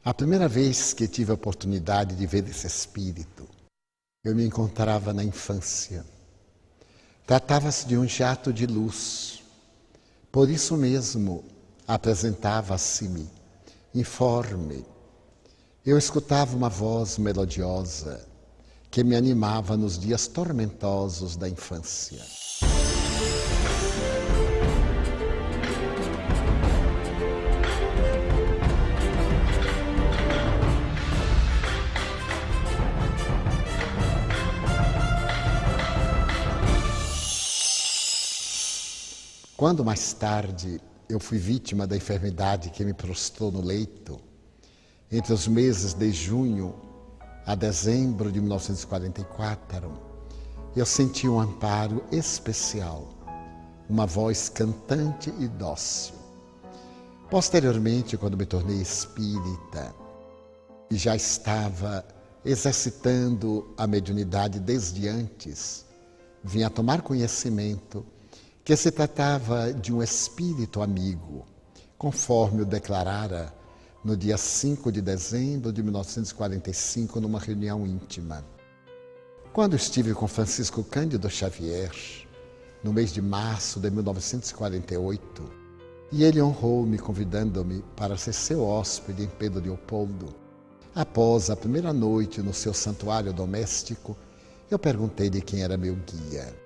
A primeira vez que tive a oportunidade de ver esse espírito, eu me encontrava na infância. Tratava-se de um jato de luz. Por isso mesmo, apresentava-se-me, informe. Eu escutava uma voz melodiosa que me animava nos dias tormentosos da infância. Quando mais tarde eu fui vítima da enfermidade que me prostrou no leito, entre os meses de junho a dezembro de 1944, eu senti um amparo especial, uma voz cantante e dócil. Posteriormente, quando me tornei espírita e já estava exercitando a mediunidade desde antes, vim a tomar conhecimento que se tratava de um espírito amigo, conforme eu declarara no dia 5 de dezembro de 1945, numa reunião íntima. Quando estive com Francisco Cândido Xavier, no mês de março de 1948, e ele honrou-me convidando-me para ser seu hóspede em Pedro Leopoldo, após a primeira noite no seu santuário doméstico, eu perguntei-lhe quem era meu guia.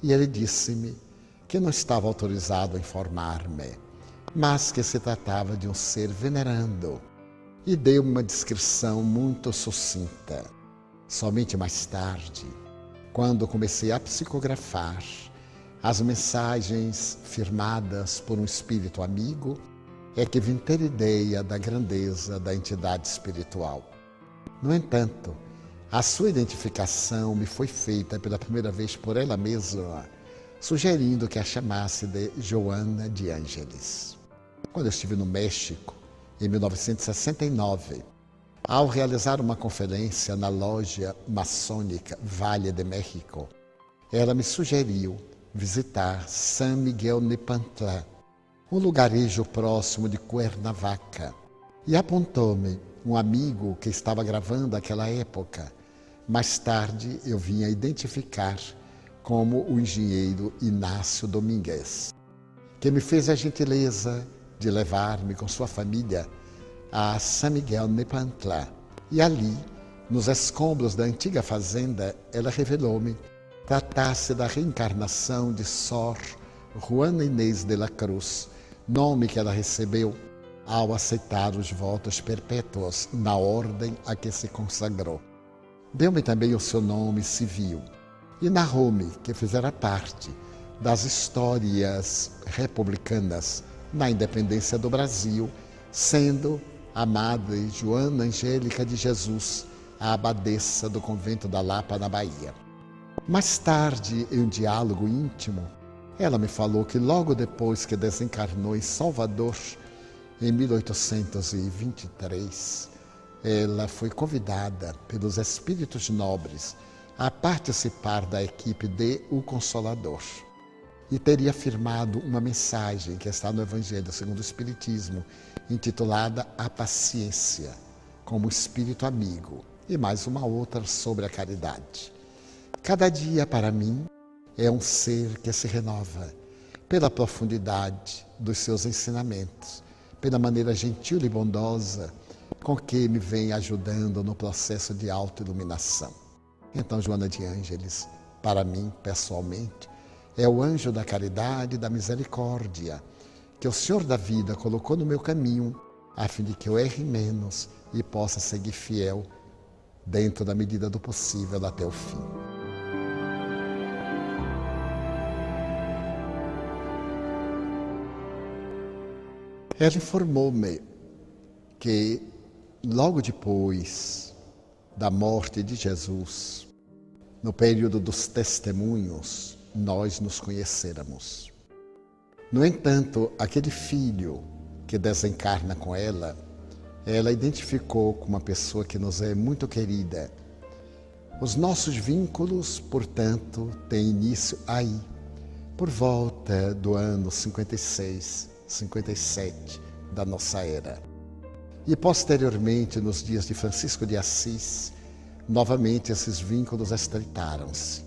E ele disse-me que não estava autorizado a informar-me, mas que se tratava de um ser venerando, e deu-me uma descrição muito sucinta. Somente mais tarde, quando comecei a psicografar as mensagens firmadas por um espírito amigo, é que vim ter ideia da grandeza da entidade espiritual. No entanto, a sua identificação me foi feita pela primeira vez por ela mesma, sugerindo que a chamasse de Joana de Ângeles. Quando eu estive no México, em 1969, ao realizar uma conferência na loja maçônica Vale de México, ela me sugeriu visitar San Miguel Nepantla, um lugarejo próximo de Cuernavaca, e apontou-me um amigo que estava gravando aquela época. Mais tarde eu vim a identificar como o engenheiro Inácio Domingues, que me fez a gentileza de levar-me com sua família a San Miguel Nepantla. E ali, nos escombros da antiga fazenda, ela revelou-me tratar-se da reencarnação de Sor Juana Inês de la Cruz, nome que ela recebeu ao aceitar os votos perpétuos na ordem a que se consagrou. Deu-me também o seu nome civil e narrou-me que fizera parte das histórias republicanas na independência do Brasil, sendo a Madre Joana Angélica de Jesus a abadesa do convento da Lapa, na Bahia. Mais tarde, em um diálogo íntimo, ela me falou que logo depois que desencarnou em Salvador, em 1823, ela foi convidada pelos espíritos nobres a participar da equipe de O Consolador e teria firmado uma mensagem que está no Evangelho segundo o Espiritismo, intitulada A Paciência, como espírito amigo, e mais uma outra sobre a caridade. Cada dia, para mim, é um ser que se renova pela profundidade dos seus ensinamentos, pela maneira gentil e bondosa com que me vem ajudando no processo de autoiluminação. Então, Joana de Ângeles, para mim, pessoalmente, é o anjo da caridade e da misericórdia que o Senhor da vida colocou no meu caminho, a fim de que eu erre menos e possa seguir fiel, dentro da medida do possível, até o fim. Ela informou-me que, logo depois da morte de Jesus, no período dos testemunhos, nós nos conhecêramos. No entanto, aquele filho que desencarna com ela identificou como uma pessoa que nos é muito querida. Os nossos vínculos, portanto, têm início aí, por volta do ano 56, 57 da nossa era. E posteriormente, nos dias de Francisco de Assis, novamente esses vínculos estreitaram-se.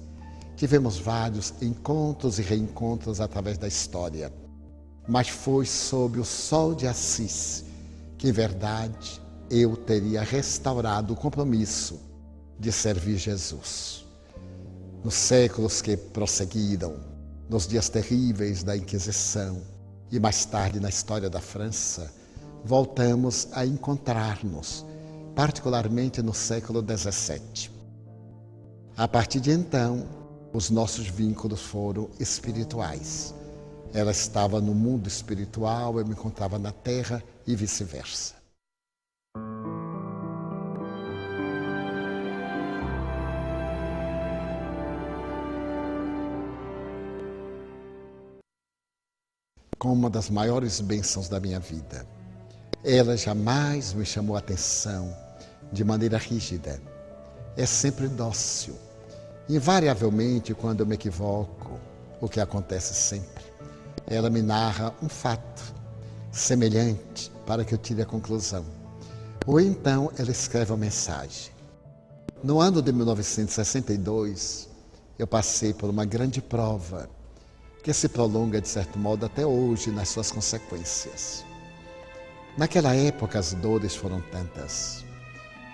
Tivemos vários encontros e reencontros através da história, mas foi sob o sol de Assis que, em verdade, eu teria restaurado o compromisso de servir Jesus. Nos séculos que prosseguiram, nos dias terríveis da Inquisição e mais tarde na história da França, voltamos a encontrar-nos, particularmente no século XVII. A partir de então, os nossos vínculos foram espirituais. Ela estava no mundo espiritual, eu me encontrava na terra e vice-versa. Com uma das maiores bênçãos da minha vida. Ela jamais me chamou a atenção de maneira rígida. É sempre dócil. Invariavelmente, quando eu me equivoco, o que acontece sempre, ela me narra um fato semelhante para que eu tire a conclusão. Ou então ela escreve uma mensagem. No ano de 1962, eu passei por uma grande prova que se prolonga, de certo modo, até hoje nas suas consequências. Naquela época, as dores foram tantas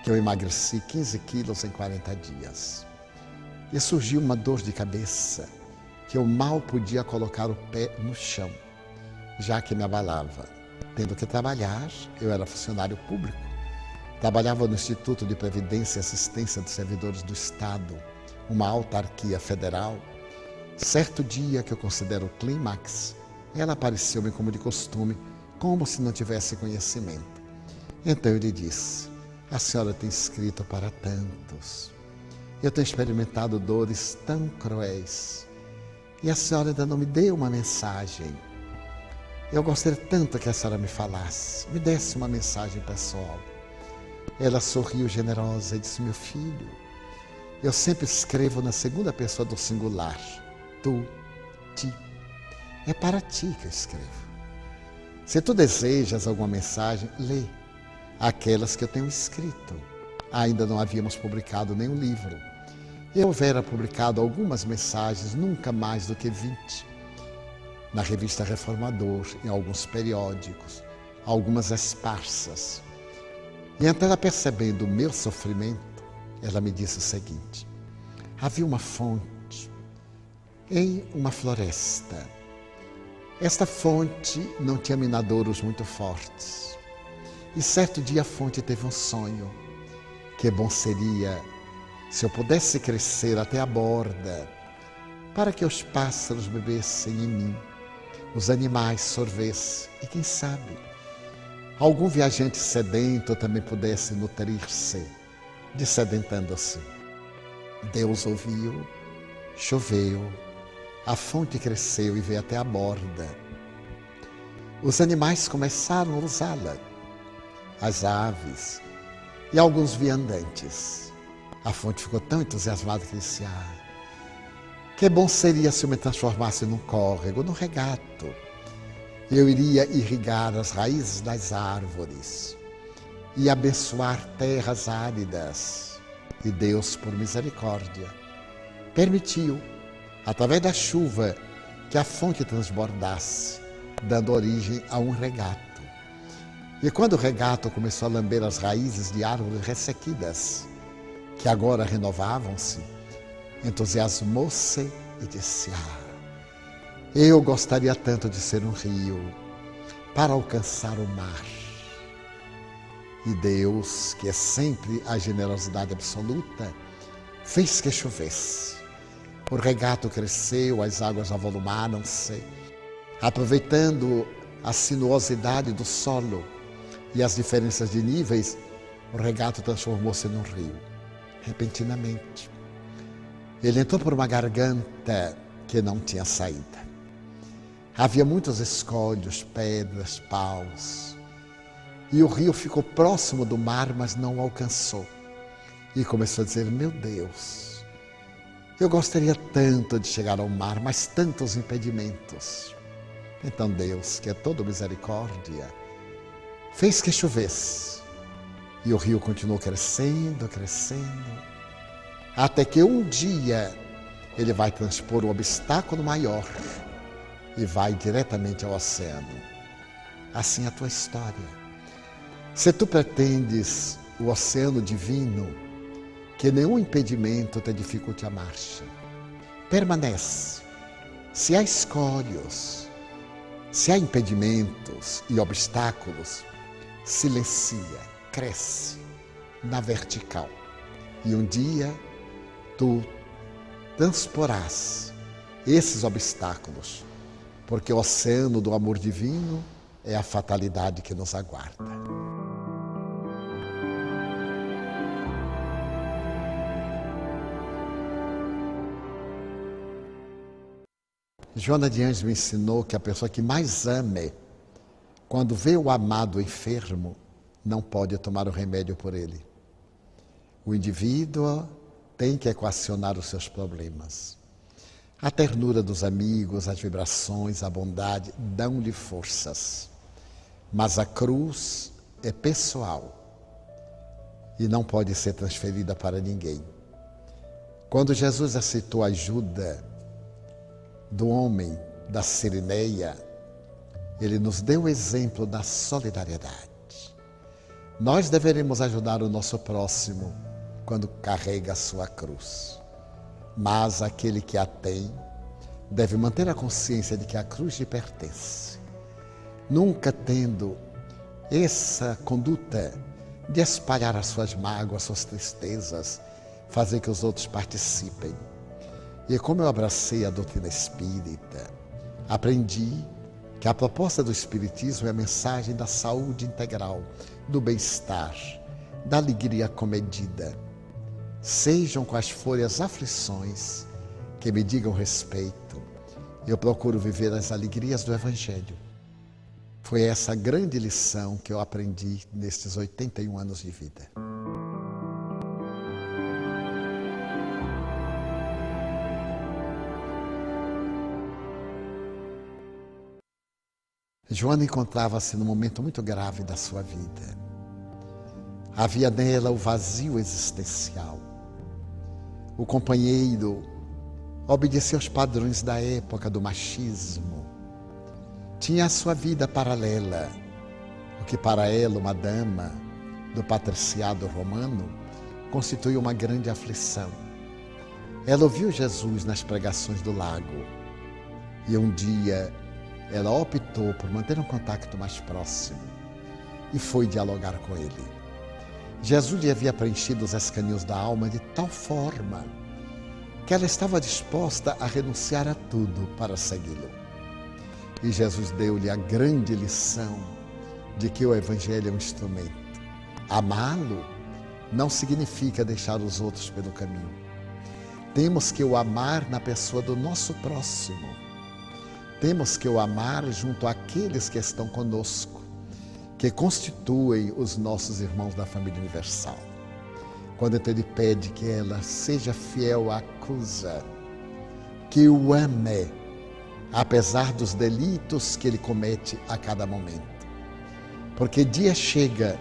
que eu emagreci 15 quilos em 40 dias. E surgiu uma dor de cabeça que eu mal podia colocar o pé no chão, já que me abalava. Tendo que trabalhar, eu era funcionário público, trabalhava no Instituto de Previdência e Assistência dos Servidores do Estado, uma autarquia federal. Certo dia, que eu considero o clímax, ela apareceu-me como de costume, como se não tivesse conhecimento. Então eu lhe disse: a senhora tem escrito para tantos. Eu tenho experimentado dores tão cruéis. E a senhora ainda não me deu uma mensagem. Eu gostaria tanto que a senhora me falasse, me desse uma mensagem pessoal. Ela sorriu generosa e disse: meu filho, eu sempre escrevo na segunda pessoa do singular. Tu, ti. É para ti que eu escrevo. Se tu desejas alguma mensagem, lê aquelas que eu tenho escrito. Ainda não havíamos publicado nenhum livro. Eu houvera publicado algumas mensagens, nunca mais do que 20. Na revista Reformador, em alguns periódicos, algumas esparsas. E então, ela, percebendo o meu sofrimento, ela me disse o seguinte: havia uma fonte em uma floresta. Esta fonte não tinha minadouros muito fortes. E certo dia a fonte teve um sonho. Que bom seria se eu pudesse crescer até a borda, para que os pássaros bebessem em mim, os animais sorvessem e, quem sabe, algum viajante sedento também pudesse nutrir-se, dessedentando-se. Deus ouviu, choveu, a fonte cresceu e veio até a borda. Os animais começaram a usá-la, as aves e alguns viandantes. A fonte ficou tão entusiasmada que disse: que bom seria se eu me transformasse num córrego, num regato. Eu iria irrigar as raízes das árvores e abençoar terras áridas. E Deus, por misericórdia, permitiu, através da chuva, que a fonte transbordasse, dando origem a um regato. E quando o regato começou a lamber as raízes de árvores ressequidas, que agora renovavam-se, entusiasmou-se e disse: eu gostaria tanto de ser um rio para alcançar o mar. E Deus, que é sempre a generosidade absoluta, fez que chovesse. O regato cresceu, as águas avolumaram-se, aproveitando a sinuosidade do solo e as diferenças de níveis, o regato transformou-se num rio. Repentinamente, ele entrou por uma garganta que não tinha saída. Havia muitos escolhos, pedras, paus. E o rio ficou próximo do mar, mas não o alcançou. E começou a dizer: meu Deus, eu gostaria tanto de chegar ao mar, mas tantos impedimentos. Então Deus, que é todo misericórdia, fez que chovesse. E o rio continuou crescendo, crescendo, até que um dia ele vai transpor o obstáculo maior e vai diretamente ao oceano. Assim é a tua história. Se tu pretendes o oceano divino, que nenhum impedimento te dificulte a marcha. Permanece. Se há escolhos, se há impedimentos e obstáculos, silencia, cresce na vertical. E um dia tu transporás esses obstáculos, porque o oceano do amor divino é a fatalidade que nos aguarda. Joana de Ângeles me ensinou que a pessoa que mais ame, quando vê o amado enfermo, não pode tomar o remédio por ele. O indivíduo tem que equacionar os seus problemas. A ternura dos amigos, as vibrações, a bondade dão-lhe forças. Mas a cruz é pessoal e não pode ser transferida para ninguém. Quando Jesus aceitou a ajuda do homem da Sirineia, ele nos deu o exemplo da solidariedade. Nós deveremos ajudar o nosso próximo quando carrega a sua cruz. Mas aquele que a tem deve manter a consciência de que a cruz lhe pertence. Nunca tendo essa conduta de espalhar as suas mágoas, as suas tristezas, fazer que os outros participem. E como eu abracei a doutrina espírita, aprendi que a proposta do Espiritismo é a mensagem da saúde integral, do bem-estar, da alegria comedida. Sejam quais forem as aflições que me digam respeito, eu procuro viver as alegrias do Evangelho. Foi essa grande lição que eu aprendi nestes 81 anos de vida. Joana encontrava-se num momento muito grave da sua vida. Havia nela o vazio existencial. O companheiro obedecia aos padrões da época do machismo. Tinha a sua vida paralela, o que para ela, uma dama do patriciado romano, constituiu uma grande aflição. Ela ouviu Jesus nas pregações do lago e um dia ela optou por manter um contato mais próximo e foi dialogar com ele. Jesus lhe havia preenchido os escaninhos da alma de tal forma que ela estava disposta a renunciar a tudo para segui-lo. E Jesus deu-lhe a grande lição de que o Evangelho é um instrumento. Amá-lo não significa deixar os outros pelo caminho. Temos que o amar na pessoa do nosso próximo. Temos que o amar junto àqueles que estão conosco, que constituem os nossos irmãos da família universal. Quando então ele pede que ela seja fiel à cruz, que o ame, apesar dos delitos que ele comete a cada momento. Porque dia chega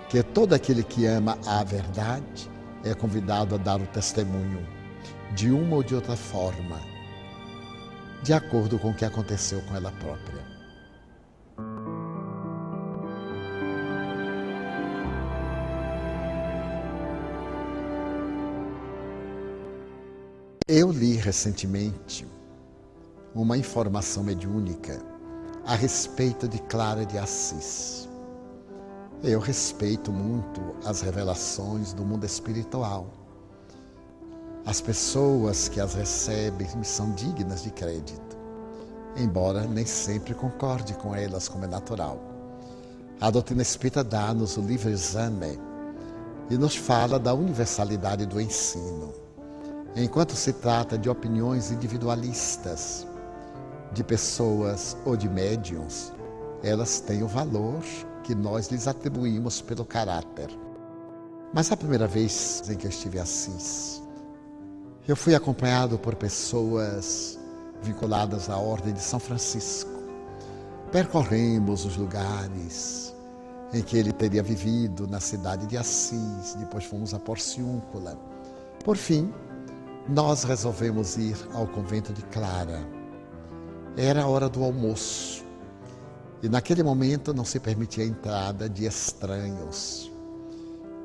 que todo aquele que ama a verdade é convidado a dar o testemunho de uma ou de outra forma, de acordo com o que aconteceu com ela própria. Eu li recentemente uma informação mediúnica a respeito de Clara de Assis. Eu respeito muito as revelações do mundo espiritual. As pessoas que as recebem são dignas de crédito, embora nem sempre concorde com elas, como é natural. A doutrina espírita dá-nos o livre exame e nos fala da universalidade do ensino. Enquanto se trata de opiniões individualistas, de pessoas ou de médiuns, elas têm o valor que nós lhes atribuímos pelo caráter. Mas a primeira vez em que eu estive em Assis, eu fui acompanhado por pessoas vinculadas à Ordem de São Francisco. Percorremos os lugares em que ele teria vivido na cidade de Assis, depois fomos a Porciúncula. Por fim, nós resolvemos ir ao convento de Clara. Era a hora do almoço e naquele momento não se permitia a entrada de estranhos.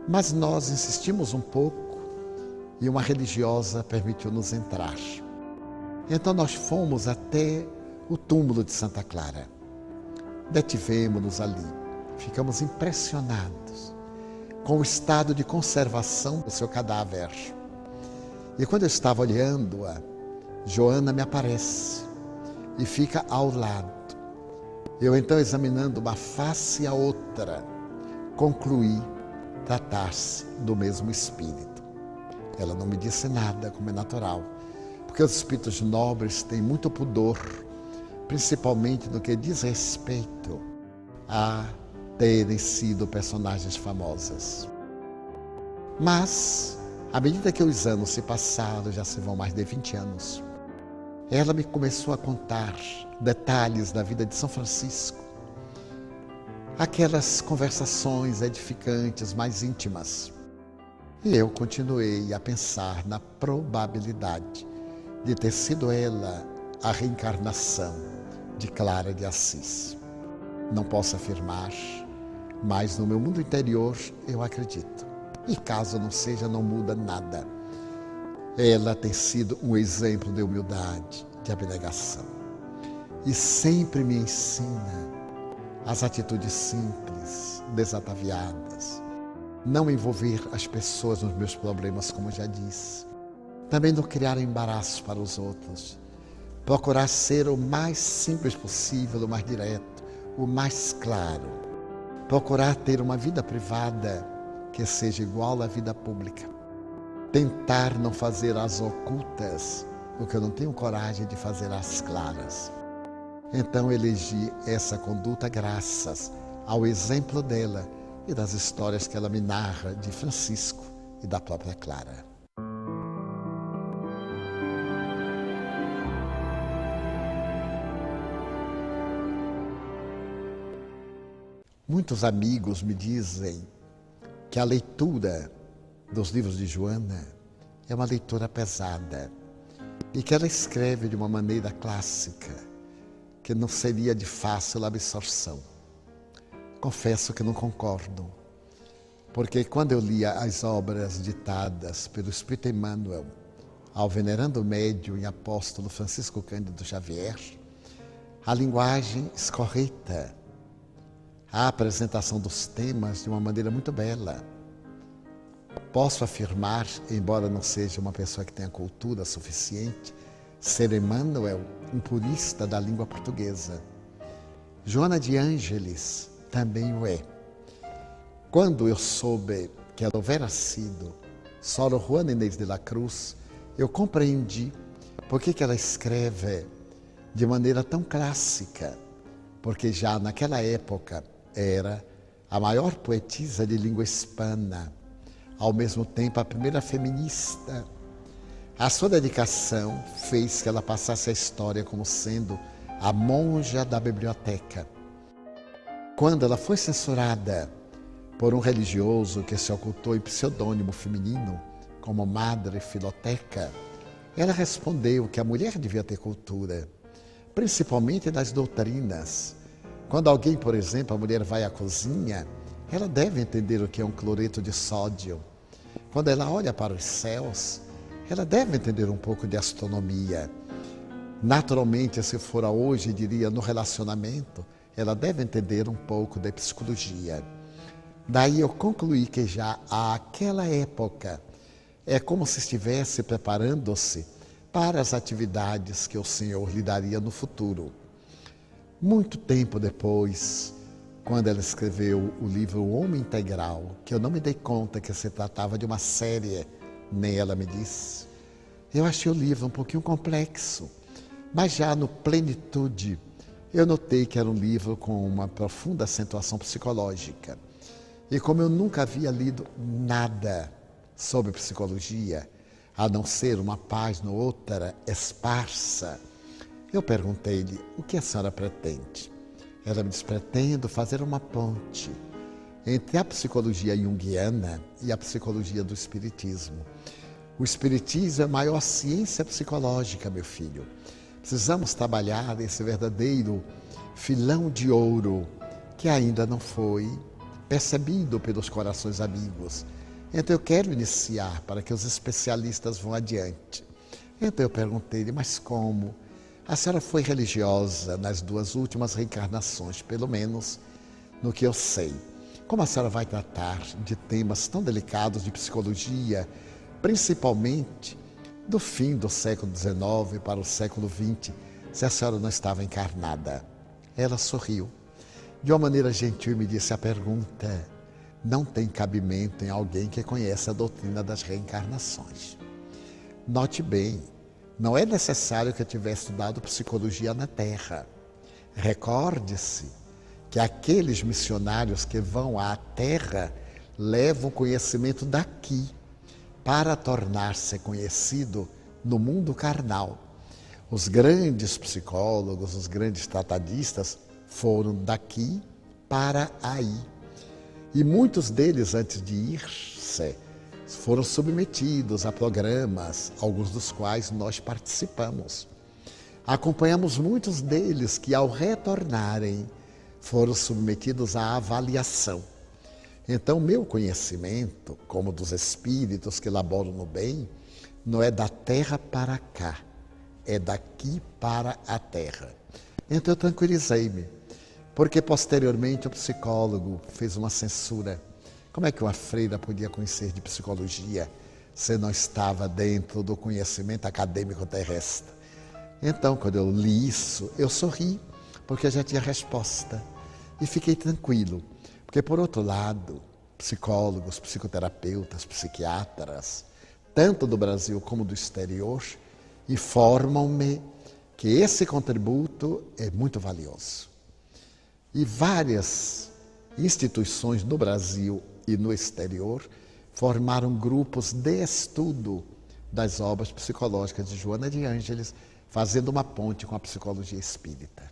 Mas nós insistimos um pouco e uma religiosa permitiu-nos entrar. Então nós fomos até o túmulo de Santa Clara. Detivemos-nos ali. Ficamos impressionados com o estado de conservação do seu cadáver. E quando eu estava olhando-a, Joana me aparece e fica ao lado. Eu então, examinando uma face e a outra, concluí tratar-se do mesmo espírito. Ela não me disse nada, como é natural, porque os espíritos nobres têm muito pudor, principalmente no que diz respeito a terem sido personagens famosas. Mas, à medida que os anos se passaram, já se vão mais de 20 anos, ela me começou a contar detalhes da vida de São Francisco, aquelas conversações edificantes, mais íntimas. E eu continuei a pensar na probabilidade de ter sido ela a reencarnação de Clara de Assis. Não posso afirmar, mas no meu mundo interior eu acredito. E caso não seja, não muda nada. Ela tem sido um exemplo de humildade, de abnegação. E sempre me ensina as atitudes simples, desataviadas. Não envolver as pessoas nos meus problemas, como já disse. Também não criar embaraço para os outros. Procurar ser o mais simples possível, o mais direto, o mais claro. Procurar ter uma vida privada que seja igual à vida pública. Tentar não fazer as ocultas o que eu não tenho coragem de fazer às claras. Então elegi essa conduta graças ao exemplo dela e das histórias que ela me narra de Francisco e da própria Clara. Muitos amigos me dizem que a leitura dos livros de Joana é uma leitura pesada e que ela escreve de uma maneira clássica, que não seria de fácil absorção. Confesso que não concordo, porque quando eu lia as obras ditadas pelo Espírito Emmanuel ao venerando médium e apóstolo Francisco Cândido Xavier, a linguagem escorreta, a apresentação dos temas de uma maneira muito bela. Posso afirmar, embora não seja uma pessoa que tenha cultura suficiente, ser Emmanuel um purista da língua portuguesa. Joana de Ângeles também o é. Quando eu soube que ela houvera sido Sor Juana Inês de la Cruz, eu compreendi por que ela escreve de maneira tão clássica, porque já naquela época era a maior poetisa de língua hispana, ao mesmo tempo a primeira feminista. A sua dedicação fez que ela passasse a história como sendo a monja da biblioteca. Quando ela foi censurada por um religioso que se ocultou em pseudônimo feminino, como Madre Filoteca, ela respondeu que a mulher devia ter cultura, principalmente nas doutrinas. Quando alguém, por exemplo, a mulher vai à cozinha, ela deve entender o que é um cloreto de sódio. Quando ela olha para os céus, ela deve entender um pouco de astronomia. Naturalmente, se fora hoje, diria, no relacionamento, ela deve entender um pouco de psicologia. Daí eu concluí que já àquela época é como se estivesse preparando-se para as atividades que o Senhor lhe daria no futuro. Muito tempo depois, quando ela escreveu o livro O Homem Integral, que eu não me dei conta que se tratava de uma série, nem ela me disse, eu achei o livro um pouquinho complexo, mas já no Plenitude, eu notei que era um livro com uma profunda acentuação psicológica. E como eu nunca havia lido nada sobre psicologia, a não ser uma página ou outra esparsa, eu perguntei-lhe, o que a senhora pretende? Ela me disse, pretendo fazer uma ponte entre a psicologia junguiana e a psicologia do espiritismo. O espiritismo é a maior ciência psicológica, meu filho. Precisamos trabalhar esse verdadeiro filão de ouro que ainda não foi percebido pelos corações amigos. Então eu quero iniciar para que os especialistas vão adiante. Então eu perguntei-lhe, mas como? A senhora foi religiosa nas 2 últimas reencarnações, pelo menos no que eu sei. Como a senhora vai tratar de temas tão delicados de psicologia, principalmente do fim do século XIX para o século XX, se a senhora não estava encarnada? Ela sorriu. De uma maneira gentil me disse, a pergunta não tem cabimento em alguém que conhece a doutrina das reencarnações. Note bem, não é necessário que eu tivesse estudado psicologia na Terra. Recorde-se que aqueles missionários que vão à Terra levam conhecimento daqui para tornar-se conhecido no mundo carnal. Os grandes psicólogos, os grandes tratadistas foram daqui para aí. E muitos deles, antes de ir-se, foram submetidos a programas, alguns dos quais nós participamos. Acompanhamos muitos deles que, ao retornarem, foram submetidos à avaliação. Então, meu conhecimento, como dos espíritos que laboram no bem, não é da terra para cá, é daqui para a terra. Então, eu tranquilizei-me, porque posteriormente o psicólogo fez uma censura. Como é que uma freira podia conhecer de psicologia se não estava dentro do conhecimento acadêmico terrestre? Então, quando eu li isso, eu sorri, porque eu já tinha resposta. E fiquei tranquilo, porque, por outro lado, psicólogos, psicoterapeutas, psiquiatras, tanto do Brasil como do exterior, informam-me que esse contributo é muito valioso. E várias instituições no Brasil e no exterior formaram grupos de estudo das obras psicológicas de Joana de Ângeles, fazendo uma ponte com a psicologia espírita.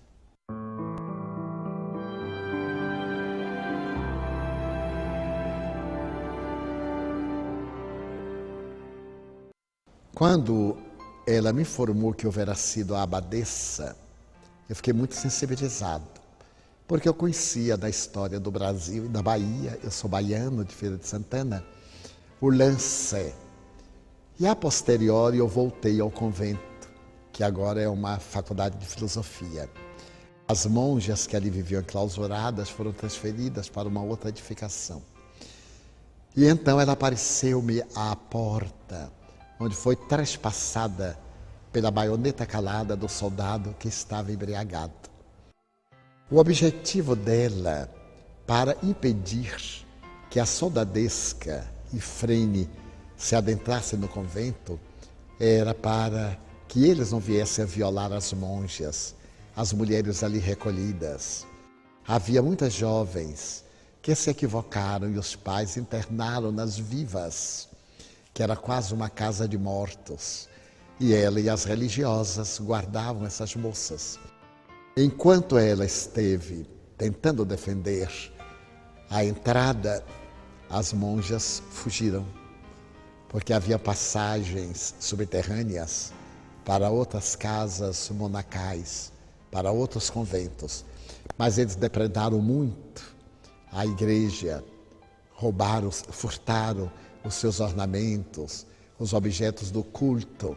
Quando ela me informou que eu houvera sido a abadesa, eu fiquei muito sensibilizado, porque eu conhecia da história do Brasil e da Bahia, eu sou baiano de Feira de Santana, o lance. E a posteriori eu voltei ao convento, que agora é uma faculdade de filosofia. As monjas que ali viviam enclausuradas foram transferidas para uma outra edificação. E então ela apareceu-me à porta, onde foi trespassada pela baioneta calada do soldado que estava embriagado. O objetivo dela, para impedir que a soldadesca Ifrene se adentrasse no convento, era para que eles não viessem a violar as monjas, as mulheres ali recolhidas. Havia muitas jovens que se equivocaram e os pais internaram-nas vivas, que era quase uma casa de mortos, e ela e as religiosas guardavam essas moças. Enquanto ela esteve tentando defender a entrada, as monjas fugiram, porque havia passagens subterrâneas para outras casas monacais, para outros conventos. Mas eles depredaram muito a igreja, roubaram, furtaram os seus ornamentos, os objetos do culto.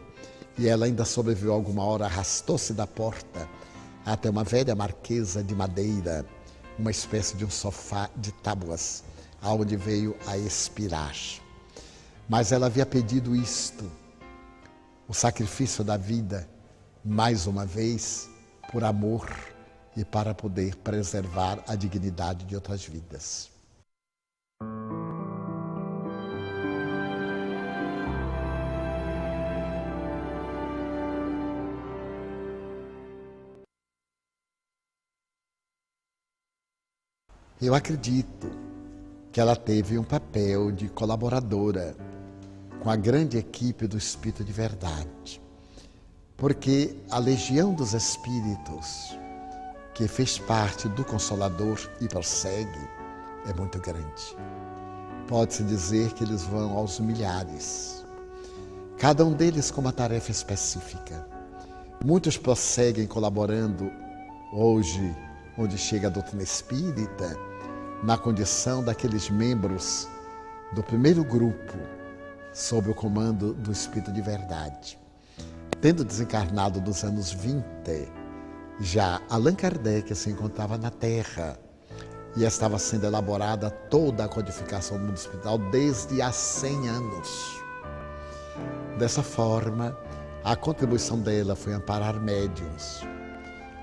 E ela ainda sobreviveu alguma hora, arrastou-se da porta até uma velha marquesa de madeira, uma espécie de um sofá de tábuas, aonde veio a expirar. Mas ela havia pedido isto, o sacrifício da vida, mais uma vez, por amor e para poder preservar a dignidade de outras vidas. Eu acredito que ela teve um papel de colaboradora com a grande equipe do Espírito de Verdade, porque a Legião dos Espíritos, que fez parte do Consolador e prossegue, é muito grande. Pode-se dizer que eles vão aos milhares. Cada um deles com uma tarefa específica. Muitos prosseguem colaborando hoje, onde chega a doutrina espírita, na condição daqueles membros do primeiro grupo, sob o comando do Espírito de Verdade. Tendo desencarnado nos anos 20, já Allan Kardec se encontrava na Terra e estava sendo elaborada toda a codificação do mundo espiritual desde há 100 anos. Dessa forma, a contribuição dela foi amparar médiuns,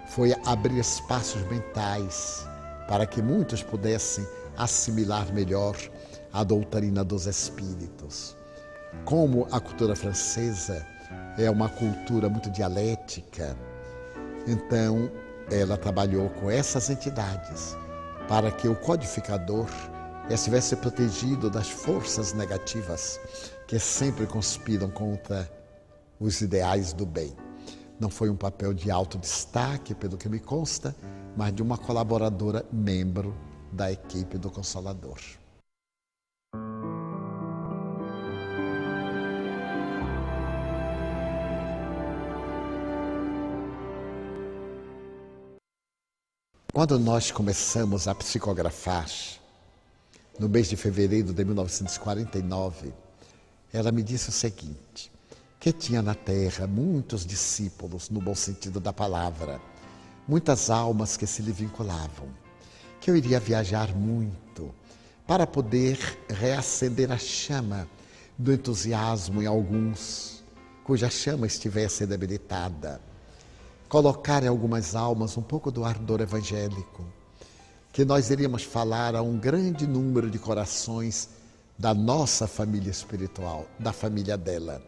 foi abrir espaços mentais para que muitos pudessem assimilar melhor a doutrina dos espíritos. Como a cultura francesa é uma cultura muito dialética, então ela trabalhou com essas entidades para que o codificador estivesse protegido das forças negativas que sempre conspiram contra os ideais do bem. Não foi um papel de alto destaque, pelo que me consta, mas de uma colaboradora membro da equipe do Consolador. Quando nós começamos a psicografar, no mês de fevereiro de 1949, ela me disse o seguinte, que tinha na Terra muitos discípulos, no bom sentido da palavra, muitas almas que se lhe vinculavam, que eu iria viajar muito para poder reacender a chama do entusiasmo em alguns, cuja chama estivesse debilitada, colocar em algumas almas um pouco do ardor evangélico, que nós iríamos falar a um grande número de corações da nossa família espiritual, da família dela.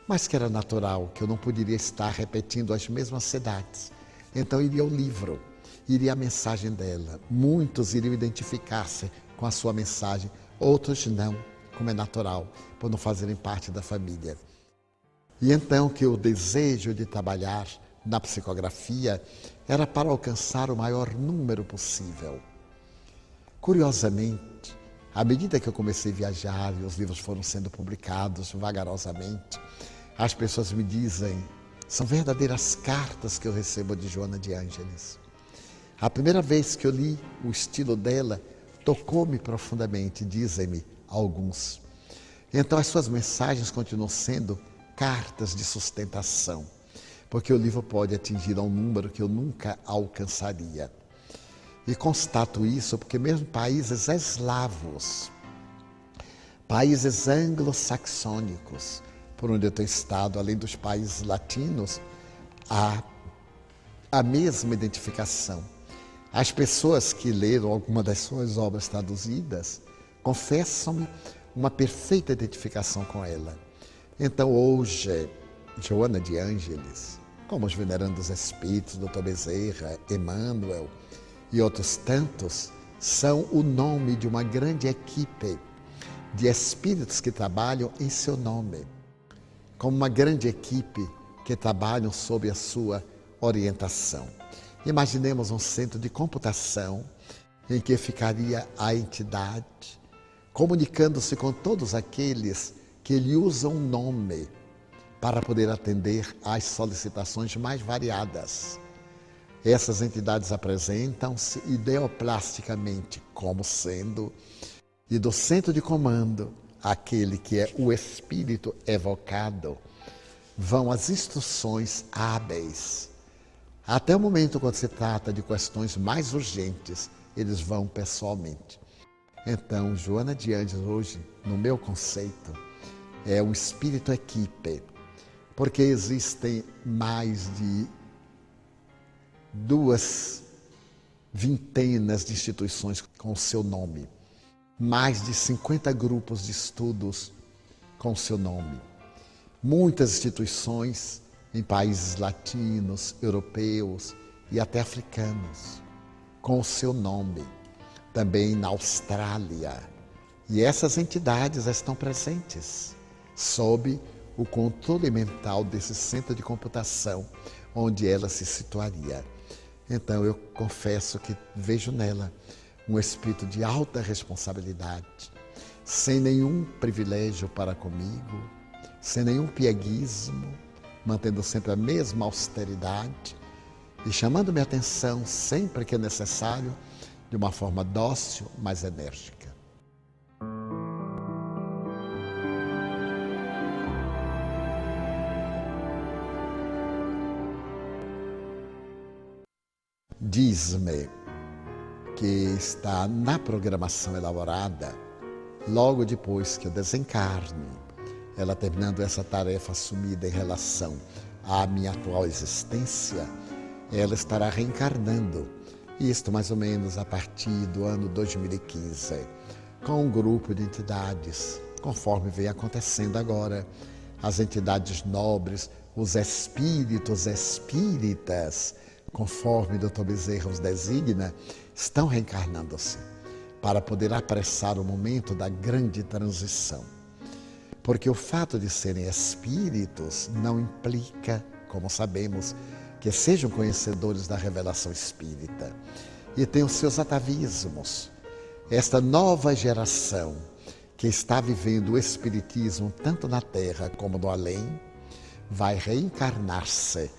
Mas que era natural, que eu não poderia estar repetindo as mesmas cidades. Então iria o livro, iria a mensagem dela. Muitos iriam identificar-se com a sua mensagem, outros não, como é natural, por não fazerem parte da família. E então que o desejo de trabalhar na psicografia era para alcançar o maior número possível. Curiosamente, à medida que eu comecei a viajar e os livros foram sendo publicados vagarosamente, as pessoas me dizem, são verdadeiras cartas que eu recebo de Joana de Ângeles. A primeira vez que eu li o estilo dela, tocou-me profundamente, dizem-me alguns. Então as suas mensagens continuam sendo cartas de sustentação, porque o livro pode atingir a um número que eu nunca alcançaria. E constato isso porque mesmo países eslavos, países anglo-saxônicos, por onde eu tenho estado, além dos países latinos, há a mesma identificação. As pessoas que leram alguma das suas obras traduzidas confessam-me uma perfeita identificação com ela. Então hoje, Joana de Ângeles, como os venerandos espíritos, Dr. Bezerra, Emmanuel e outros tantos, são o nome de uma grande equipe de espíritos que trabalham em seu nome, como uma grande equipe que trabalham sob a sua orientação. Imaginemos um centro de computação em que ficaria a entidade comunicando-se com todos aqueles que lhe usam o nome para poder atender às solicitações mais variadas. Essas entidades apresentam-se ideoplasticamente como sendo, e do centro de comando, aquele que é o espírito evocado, vão as instruções hábeis. Até o momento quando se trata de questões mais urgentes, eles vão pessoalmente. Então, Joana de Ângeles hoje, no meu conceito, é um espírito equipe, porque existem mais de 2 vintenas de instituições com o seu nome, mais de 50 grupos de estudos com o seu nome, muitas instituições em países latinos, europeus e até africanos, com o seu nome, também na Austrália. E essas entidades estão presentes sob o controle mental desse centro de computação, onde ela se situaria. Então eu confesso que vejo nela um espírito de alta responsabilidade, sem nenhum privilégio para comigo, sem nenhum pieguismo, mantendo sempre a mesma austeridade e chamando minha atenção sempre que é necessário, de uma forma dócil, mas enérgica. Diz-me que está na programação elaborada, logo depois que eu desencarne, ela terminando essa tarefa assumida em relação à minha atual existência, ela estará reencarnando, isto mais ou menos a partir do ano 2015, com um grupo de entidades, conforme vem acontecendo agora, as entidades nobres, os espíritos espíritas, conforme Dr. Bezerra os designa, estão reencarnando-se para poder apressar o momento da grande transição. Porque o fato de serem espíritos não implica, como sabemos, que sejam conhecedores da revelação espírita. E tem os seus atavismos. Esta nova geração que está vivendo o espiritismo tanto na Terra como no além, vai reencarnar-se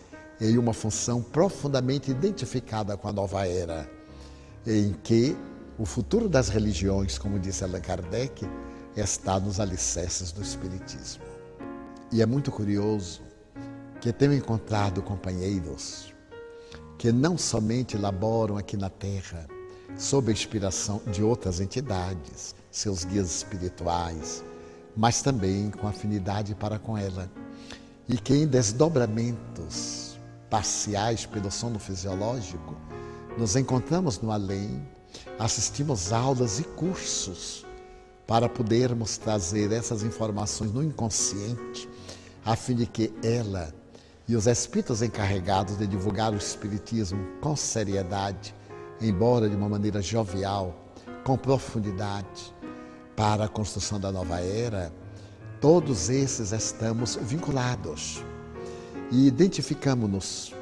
em uma função profundamente identificada com a nova era, em que o futuro das religiões, como disse Allan Kardec, está nos alicerces do Espiritismo. E é muito curioso que tenho encontrado companheiros que não somente laboram aqui na Terra, sob a inspiração de outras entidades, seus guias espirituais, mas também com afinidade para com ela, e que em desdobramentos parciais pelo sono fisiológico, nos encontramos no além, assistimos aulas e cursos para podermos trazer essas informações no inconsciente, a fim de que ela e os espíritos encarregados de divulgar o Espiritismo com seriedade, embora de uma maneira jovial, com profundidade, para a construção da nova era, todos esses estamos vinculados e identificamos-nos.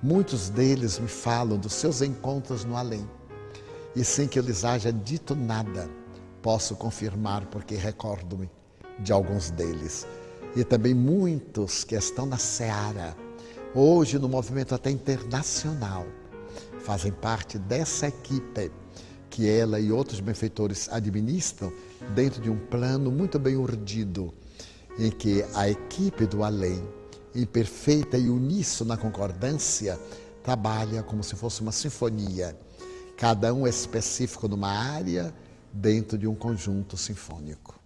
Muitos deles me falam dos seus encontros no além, e sem que eu lhes haja dito nada, posso confirmar porque recordo-me de alguns deles. E também muitos que estão na seara, hoje no movimento até internacional, fazem parte dessa equipe que ela e outros benfeitores administram dentro de um plano muito bem urdido, em que a equipe do além, em perfeita e uníssona concordância, trabalha como se fosse uma sinfonia, cada um específico numa área dentro de um conjunto sinfônico.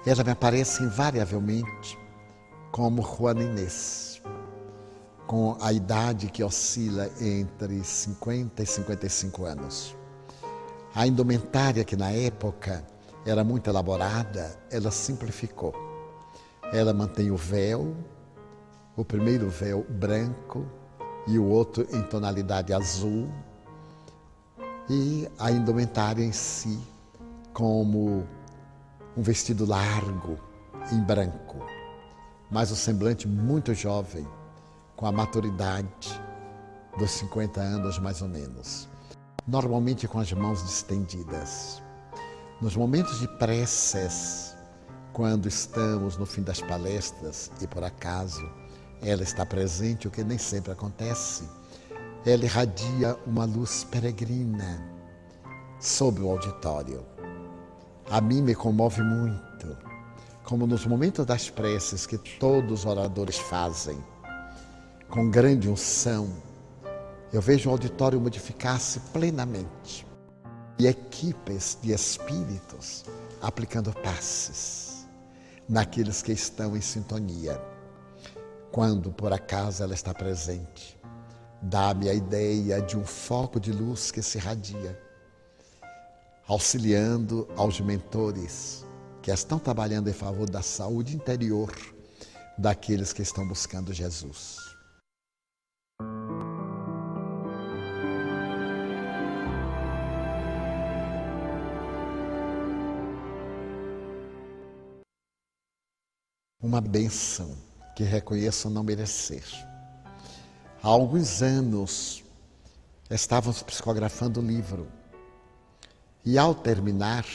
Ela me aparece invariavelmente como Juana Inês, com a idade que oscila entre 50 e 55 anos. A indumentária, que na época era muito elaborada, ela simplificou. Ela mantém o véu, o primeiro véu branco e o outro em tonalidade azul, e a indumentária em si como um vestido largo, em branco, mas o semblante muito jovem, com a maturidade dos 50 anos mais ou menos. Normalmente com as mãos distendidas. Nos momentos de preces, quando estamos no fim das palestras e por acaso ela está presente, o que nem sempre acontece, ela irradia uma luz peregrina sobre o auditório. A mim me comove muito, como nos momentos das preces que todos os oradores fazem, com grande unção, eu vejo o auditório modificar-se plenamente e equipes de espíritos aplicando passes naqueles que estão em sintonia. Quando, por acaso, ela está presente, dá-me a ideia de um foco de luz que se irradia, auxiliando aos mentores que estão trabalhando em favor da saúde interior daqueles que estão buscando Jesus. uma bênção que reconheço não merecer. Há alguns anos estávamos psicografando o livro e ao terminar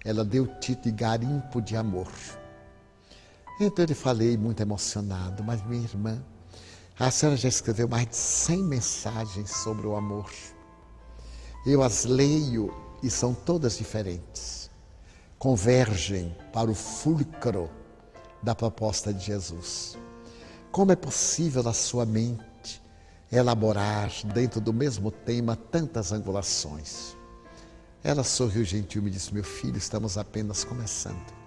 ela deu o título de Garimpo de Amor. Então eu lhe falei muito emocionado, mas minha irmã, a senhora já escreveu mais de 100 mensagens sobre o amor. Eu as leio e são todas diferentes. Convergem para o fulcro da proposta de Jesus. Como é possível a sua mente elaborar dentro do mesmo tema tantas angulações? Ela sorriu gentil e me disse: meu filho, estamos apenas começando.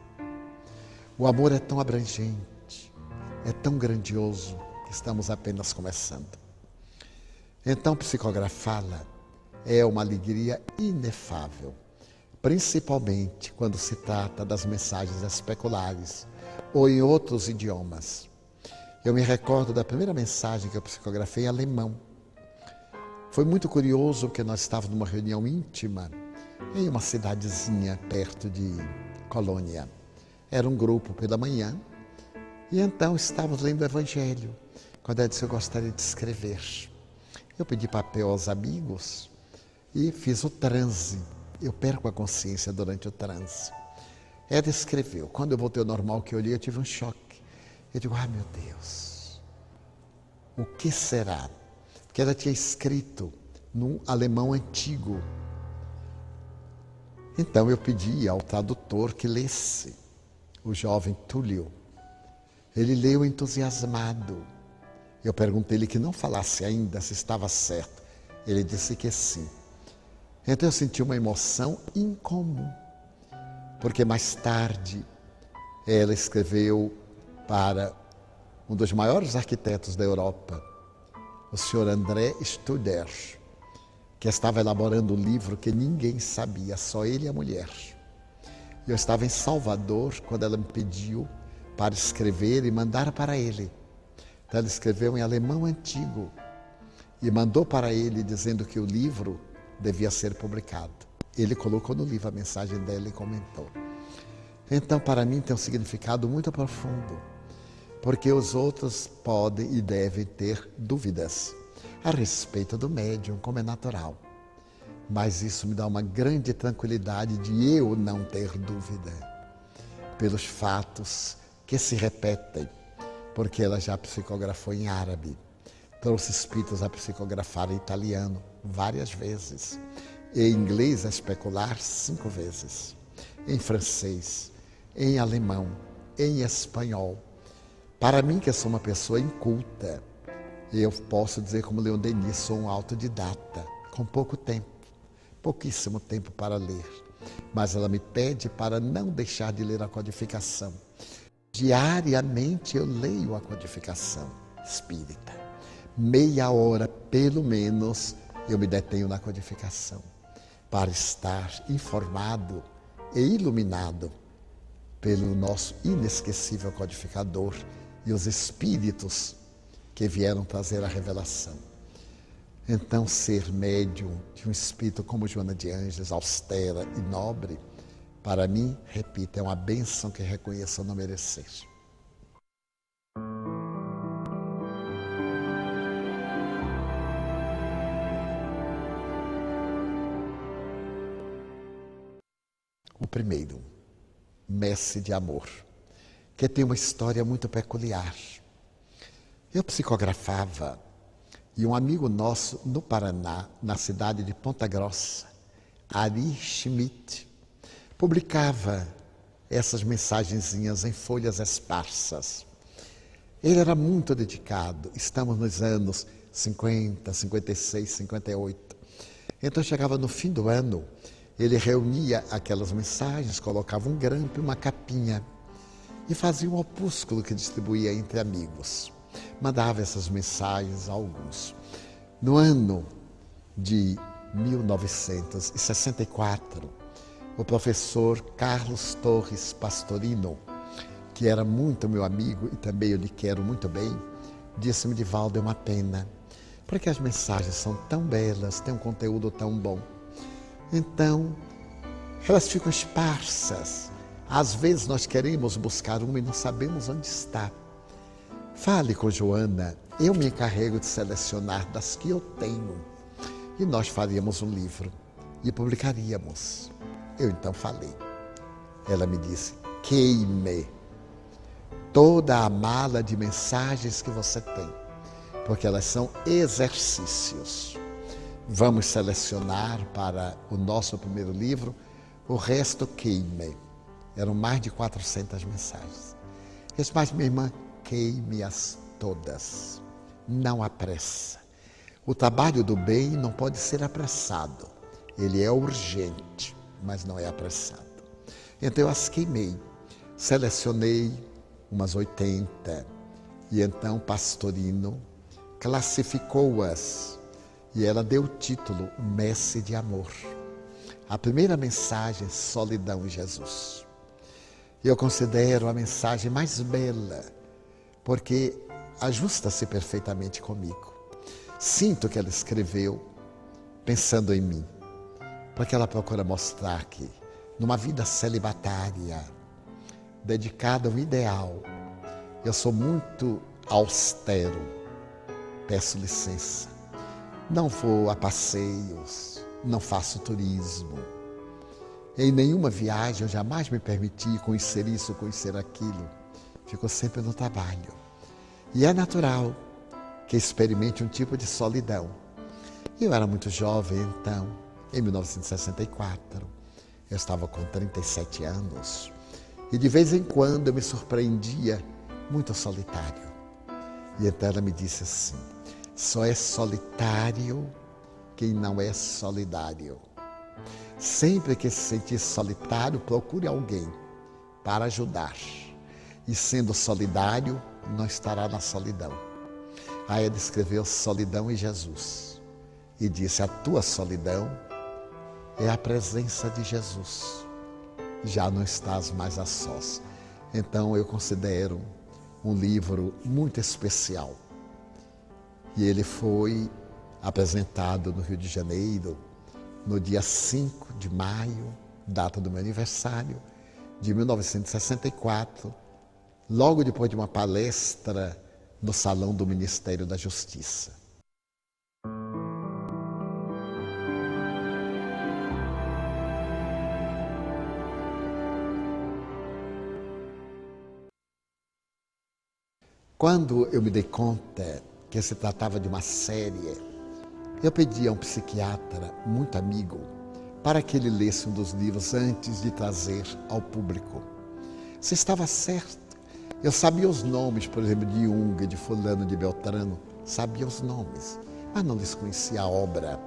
O amor é tão abrangente, é tão grandioso, que estamos apenas começando. Então, psicografá-la é uma alegria inefável, principalmente quando se trata das mensagens especulares ou em outros idiomas. Eu me recordo da primeira mensagem que eu psicografei em alemão. Foi muito curioso porque nós estávamos numa reunião íntima em uma cidadezinha perto de Colônia. Era um grupo pela manhã e então estávamos lendo o Evangelho. Quando ela disse: eu gostaria de escrever. Eu pedi papel aos amigos e fiz o transe. Eu perco a consciência durante o transe. Ela escreveu. Quando eu voltei ao normal que eu olhei, eu tive um choque. Eu digo: ah, meu Deus, o que será? Porque ela tinha escrito num alemão antigo. Então eu pedi ao tradutor que lesse. O jovem Túlio. Ele leu entusiasmado. Eu perguntei-lhe que não falasse ainda se estava certo. Ele disse que sim. Então eu senti uma emoção incomum. Porque mais tarde ela escreveu para um dos maiores arquitetos da Europa, o senhor André Studer, que estava elaborando um livro que ninguém sabia, só ele e a mulher. Eu estava em Salvador quando ela me pediu para escrever e mandar para ele. Então ela escreveu em alemão antigo e mandou para ele dizendo que o livro devia ser publicado. Ele colocou no livro a mensagem dela e comentou. Então, para mim, tem um significado muito profundo, porque os outros podem e devem ter dúvidas a respeito do médium, como é natural. Mas isso me dá uma grande tranquilidade de eu não ter dúvida, pelos fatos que se repetem, porque ela já psicografou em árabe, trouxe espíritos a psicografar em italiano várias vezes, em inglês a especular 5 vezes, em francês, em alemão, em espanhol. Para mim, que sou uma pessoa inculta, eu posso dizer como Leon Denis, sou um autodidata, com pouco tempo. Pouquíssimo tempo para ler, mas ela me pede para não deixar de ler a codificação. Diariamente eu leio a codificação espírita. Meia hora, pelo menos, eu me detenho na codificação, para estar informado e iluminado pelo nosso inesquecível codificador e os espíritos que vieram trazer a revelação. Então, ser médium de um espírito como Joana de Ângeles, austera e nobre, para mim, repito, é uma bênção que reconheço não merecer. O primeiro, Messe de Amor, que tem uma história muito peculiar. Eu psicografava e um amigo nosso no Paraná, na cidade de Ponta Grossa, Ari Schmidt, publicava essas mensagenzinhas em folhas esparsas. Ele era muito dedicado, estamos nos anos 50, 56, 58. Então chegava no fim do ano, ele reunia aquelas mensagens, colocava um grampo e uma capinha e fazia um opúsculo que distribuía entre amigos. Mandava essas mensagens a alguns. No ano de 1964, o professor Carlos Torres Pastorino, que era muito meu amigo e também eu lhe quero muito bem, disse-me: Divaldo, é uma pena, porque as mensagens são tão belas, têm um conteúdo tão bom. Então, elas ficam esparsas Às vezes nós queremos buscar uma e não sabemos onde está. Fale com Joana, eu me encarrego de selecionar das que eu tenho. E nós faríamos um livro e publicaríamos. Eu então falei. Ela me disse, queime toda a mala de mensagens que você tem, porque elas são exercícios. Vamos selecionar para o nosso primeiro livro, o resto queime. Eram mais de 400 mensagens. Eu disse, mas minha irmã, queime-as todas. Não há pressa. O trabalho do bem não pode ser apressado. Ele é urgente, mas não é apressado. Então eu as queimei. Selecionei umas 80. E então Pastorino classificou-as. E ela deu o título, Messe de Amor. A primeira mensagem, Solidão em Jesus. Eu considero a mensagem mais bela, porque ajusta-se perfeitamente comigo. Sinto que ela escreveu pensando em mim, porque ela procura mostrar que, numa vida celibatária, dedicada ao ideal, eu sou muito austero, peço licença. Não vou a passeios, não faço turismo. Em nenhuma viagem eu jamais me permiti conhecer isso, conhecer aquilo. Fico sempre no trabalho. E é natural que experimente um tipo de solidão. Eu era muito jovem então, em 1964. Eu estava com 37 anos. E de vez em quando eu me surpreendia muito solitário. E então ela me disse assim, só é solitário quem não é solidário. Sempre que se sentir solitário, procure alguém para ajudar. E sendo solidário, não estará na solidão. Aí ela escreveu solidão em Jesus. E disse, a tua solidão é a presença de Jesus. Já não estás mais a sós. Então eu considero um livro muito especial. E ele foi apresentado no Rio de Janeiro, no dia 5 de maio, data do meu aniversário, de 1964, logo depois de uma palestra no Salão do Ministério da Justiça. Quando eu me dei conta que se tratava de uma série, eu pedi a um psiquiatra muito amigo para que ele lesse um dos livros antes de trazer ao público. Se estava certo, eu sabia os nomes, por exemplo, de Jung, de fulano, de Beltrano, sabia os nomes, mas não desconhecia a obra.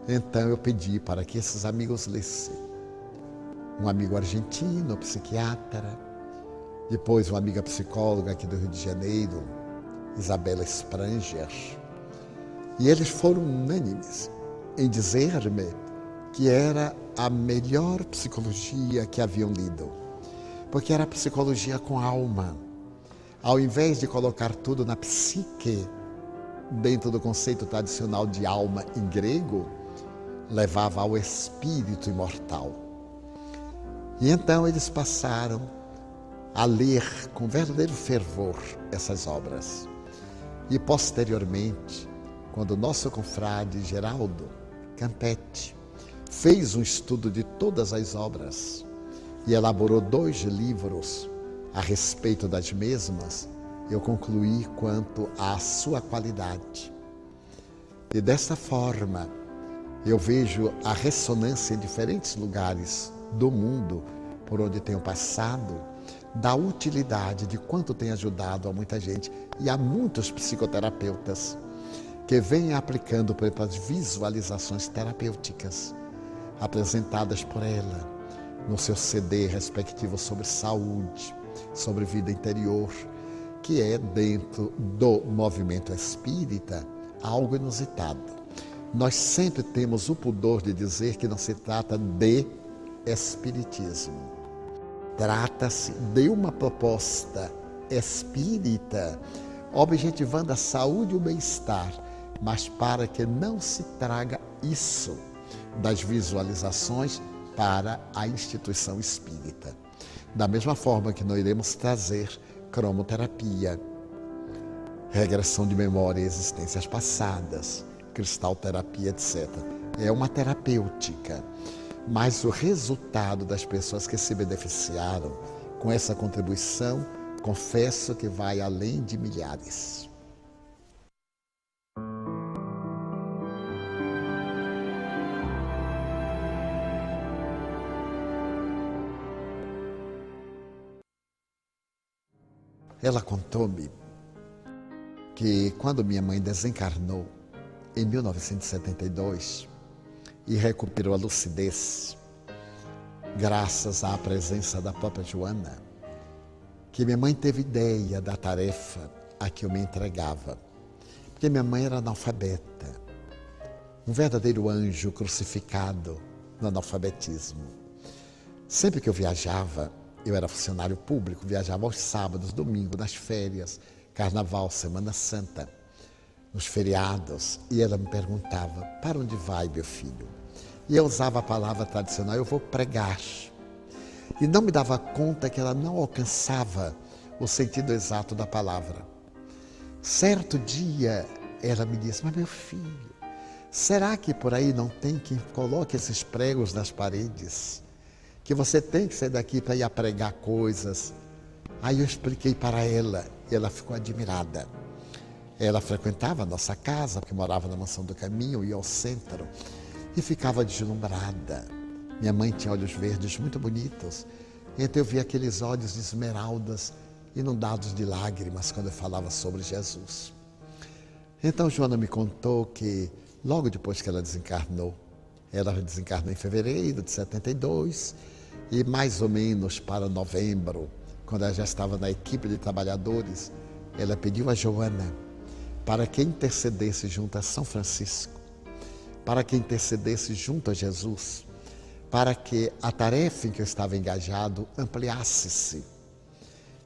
Então eu pedi para que esses amigos lessem. Um amigo argentino, psiquiatra, depois uma amiga psicóloga aqui do Rio de Janeiro, Isabela Spranger. E eles foram unânimes em dizer-me que era a melhor psicologia que haviam lido. Porque era psicologia com alma. Ao invés de colocar tudo na psique, dentro do conceito tradicional de alma em grego, levava ao espírito imortal. E então eles passaram a ler com verdadeiro fervor essas obras. E posteriormente, quando o nosso confrade Geraldo Campetti fez um estudo de todas as obras e elaborou 2 livros a respeito das mesmas, eu concluí quanto à sua qualidade. E dessa forma, eu vejo a ressonância em diferentes lugares do mundo por onde tenho passado, da utilidade de quanto tem ajudado a muita gente e a muitos psicoterapeutas que vêm aplicando, por exemplo, as visualizações terapêuticas apresentadas por ela no seu CD respectivo sobre saúde, sobre vida interior, que é, dentro do movimento espírita, algo inusitado. Nós sempre temos o pudor de dizer que não se trata de espiritismo. Trata-se de uma proposta espírita, objetivando a saúde e o bem-estar, mas para que não se traga isso das visualizações para a instituição espírita. Da mesma forma que não iremos trazer cromoterapia, regressão de memória e existências passadas, cristalterapia, etc. É uma terapêutica, mas o resultado das pessoas que se beneficiaram com essa contribuição, confesso que vai além de milhares. Ela contou-me que quando minha mãe desencarnou, em 1972, e recuperou a lucidez, graças à presença da própria Joana, que minha mãe teve ideia da tarefa a que eu me entregava. Porque minha mãe era analfabeta, um verdadeiro anjo crucificado no analfabetismo. Sempre que eu viajava, eu era funcionário público, viajava aos sábados, domingos, nas férias, carnaval, Semana Santa, nos feriados, e ela me perguntava: para onde vai, meu filho? E eu usava a palavra tradicional: eu vou pregar. E não me dava conta que ela não alcançava o sentido exato da palavra. Certo dia, ela me disse: mas meu filho, será que por aí não tem quem coloque esses pregos nas paredes? Que você tem que sair daqui para ir a pregar coisas. Aí eu expliquei para ela e ela ficou admirada. Ela frequentava a nossa casa, porque morava na Mansão do Caminho, ia ao centro, e ficava deslumbrada. Minha mãe tinha olhos verdes muito bonitos, então eu via aqueles olhos de esmeraldas inundados de lágrimas quando eu falava sobre Jesus. Então Joana me contou que logo depois que ela desencarnou em fevereiro de 72, e mais ou menos para novembro, quando ela já estava na equipe de trabalhadores, ela pediu a Joana para que intercedesse junto a São Francisco, para que intercedesse junto a Jesus, para que a tarefa em que eu estava engajado ampliasse-se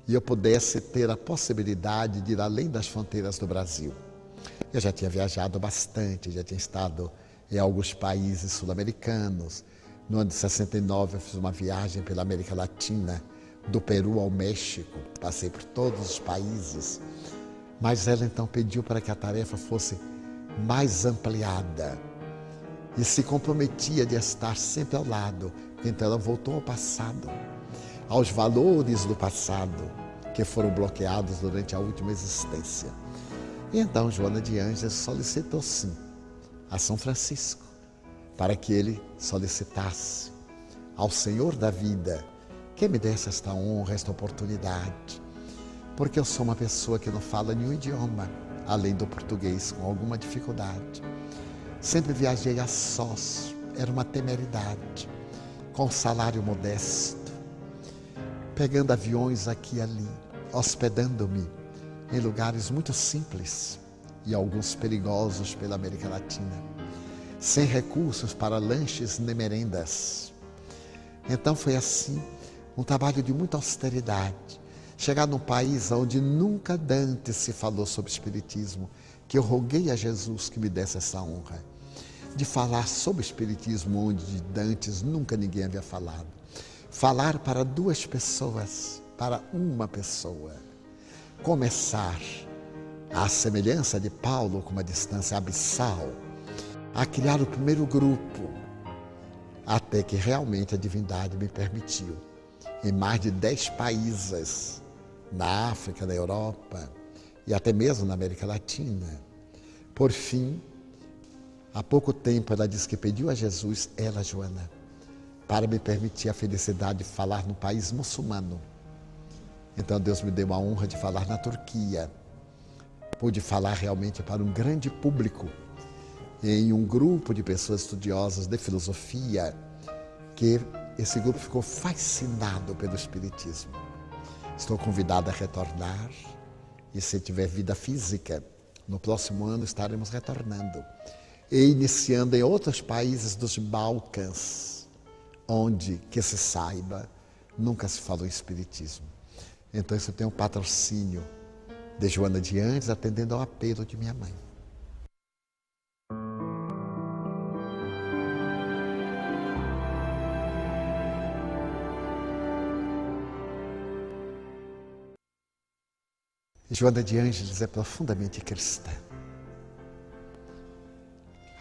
e eu pudesse ter a possibilidade de ir além das fronteiras do Brasil. Eu já tinha viajado bastante, já tinha estado em alguns países sul-americanos. No ano de 69 eu fiz uma viagem pela América Latina, do Peru ao México, passei por todos os países. Mas ela então pediu para que a tarefa fosse mais ampliada e se comprometia de estar sempre ao lado. Então ela voltou ao passado, aos valores do passado que foram bloqueados durante a última existência. E então Joana de Ângeles solicitou sim a São Francisco para que ele solicitasse ao Senhor da vida que me desse esta honra, esta oportunidade, porque eu sou uma pessoa que não fala nenhum idioma, além do português, com alguma dificuldade. Sempre viajei a sós, era uma temeridade, com salário modesto, pegando aviões aqui e ali, hospedando-me em lugares muito simples e alguns perigosos pela América Latina, sem recursos para lanches nem merendas. Então foi assim, um trabalho de muita austeridade, chegar num país onde nunca dantes se falou sobre espiritismo, que eu roguei a Jesus que me desse essa honra, de falar sobre espiritismo onde de dantes nunca ninguém havia falado. Falar para duas pessoas, para uma pessoa. Começar, à semelhança de Paulo, com uma distância abissal, a criar o primeiro grupo, até que realmente a divindade me permitiu, em mais de 10 países, na África, na Europa e até mesmo na América Latina. Por fim, há pouco tempo ela disse que pediu a Jesus, ela, Joana, para me permitir a felicidade de falar no país muçulmano. Então Deus me deu a honra de falar na Turquia. Pude falar realmente para um grande público, em um grupo de pessoas estudiosas de filosofia, que esse grupo ficou fascinado pelo Espiritismo. Estou convidado a retornar e, se tiver vida física, no próximo ano estaremos retornando e iniciando em outros países dos Balcãs, onde, que se saiba, nunca se falou em Espiritismo. Então isso tem um patrocínio de Joana de Ângeles, atendendo ao apelo de minha mãe. Joana de Ângeles é profundamente cristã.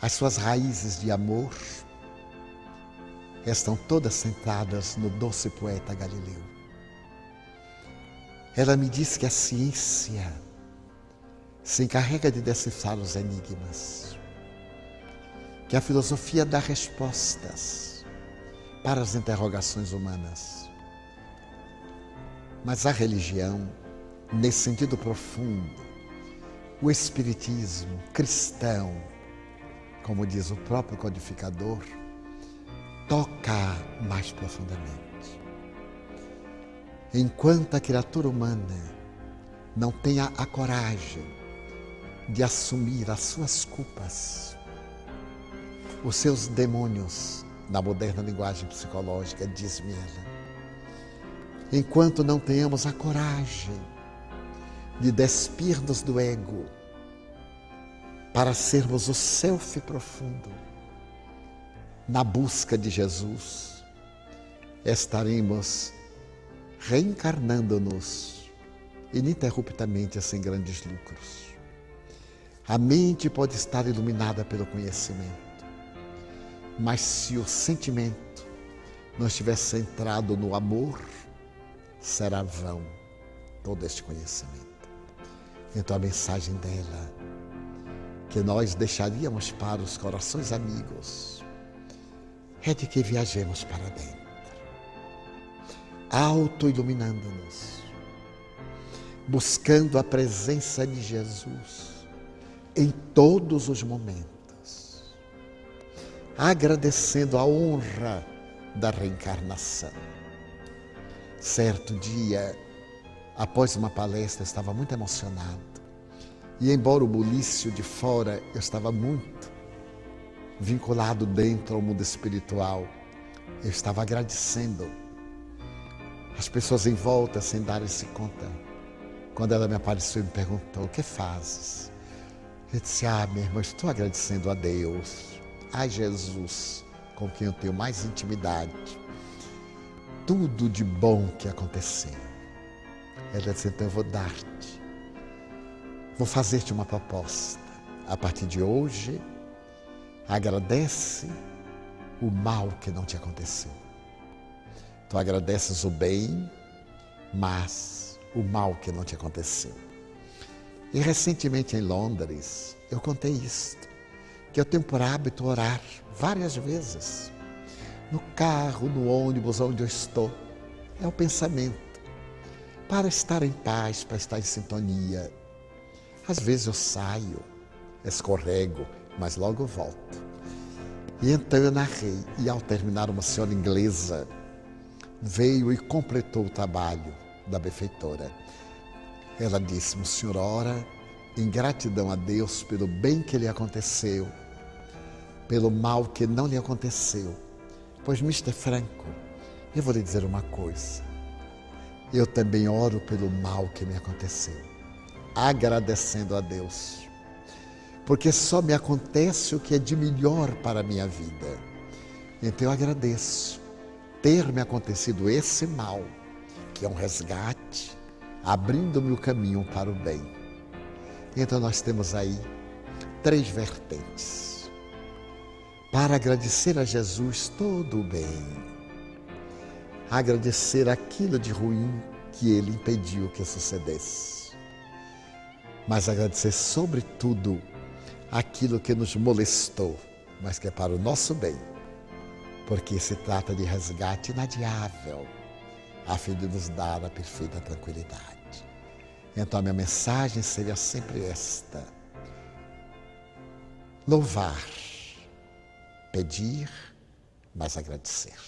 As suas raízes de amor estão todas centradas no doce poeta Galileu. Ela me diz que a ciência se encarrega de decifrar os enigmas, que a filosofia dá respostas para as interrogações humanas. Mas a religião, nesse sentido profundo, o espiritismo cristão, como diz o próprio codificador, toca mais profundamente. Enquanto a criatura humana não tenha a coragem de assumir as suas culpas, os seus demônios, na moderna linguagem psicológica, diz-me ela, enquanto não tenhamos a coragem de despir-nos do ego para sermos o self profundo, na busca de Jesus, estaremos reencarnando-nos ininterruptamente sem grandes lucros. A mente pode estar iluminada pelo conhecimento, mas se o sentimento não estiver centrado no amor, será vão todo este conhecimento. Então a mensagem dela, que nós deixaríamos para os corações amigos, é de que viajemos para dentro, auto-iluminando-nos, buscando a presença de Jesus em todos os momentos, agradecendo a honra da reencarnação. Certo dia, após uma palestra, eu estava muito emocionado. E embora o bulício de fora, eu estava muito vinculado dentro ao mundo espiritual. Eu estava agradecendo as pessoas em volta sem darem-se conta. Quando ela me apareceu e me perguntou, o que fazes? Eu disse, minha irmã, estou agradecendo a Deus, a Jesus, com quem eu tenho mais intimidade. Tudo de bom que aconteceu. Ela disse, então eu vou fazer-te uma proposta. A partir de hoje, agradece o mal que não te aconteceu. Tu agradeces o bem, mas o mal que não te aconteceu. E recentemente em Londres, eu contei isto, que eu tenho por hábito orar várias vezes. No carro, no ônibus, onde eu estou. É o pensamento. Para estar em paz, para estar em sintonia. Às vezes eu saio, escorrego, mas logo volto. E então eu narrei, e ao terminar, uma senhora inglesa veio e completou o trabalho da benfeitora. Ela disse, o senhor ora em gratidão a Deus pelo bem que lhe aconteceu, pelo mal que não lhe aconteceu. Pois, Mr. Franco, eu vou lhe dizer uma coisa. Eu também oro pelo mal que me aconteceu, agradecendo a Deus. Porque só me acontece o que é de melhor para a minha vida. Então eu agradeço ter me acontecido esse mal, que é um resgate, abrindo-me o caminho para o bem. Então nós temos aí 3 vertentes. Para agradecer a Jesus todo o bem. Agradecer aquilo de ruim que Ele impediu que sucedesse. Mas agradecer sobretudo aquilo que nos molestou, mas que é para o nosso bem. Porque se trata de resgate inadiável, a fim de nos dar a perfeita tranquilidade. Então a minha mensagem seria sempre esta: louvar, pedir, mas agradecer.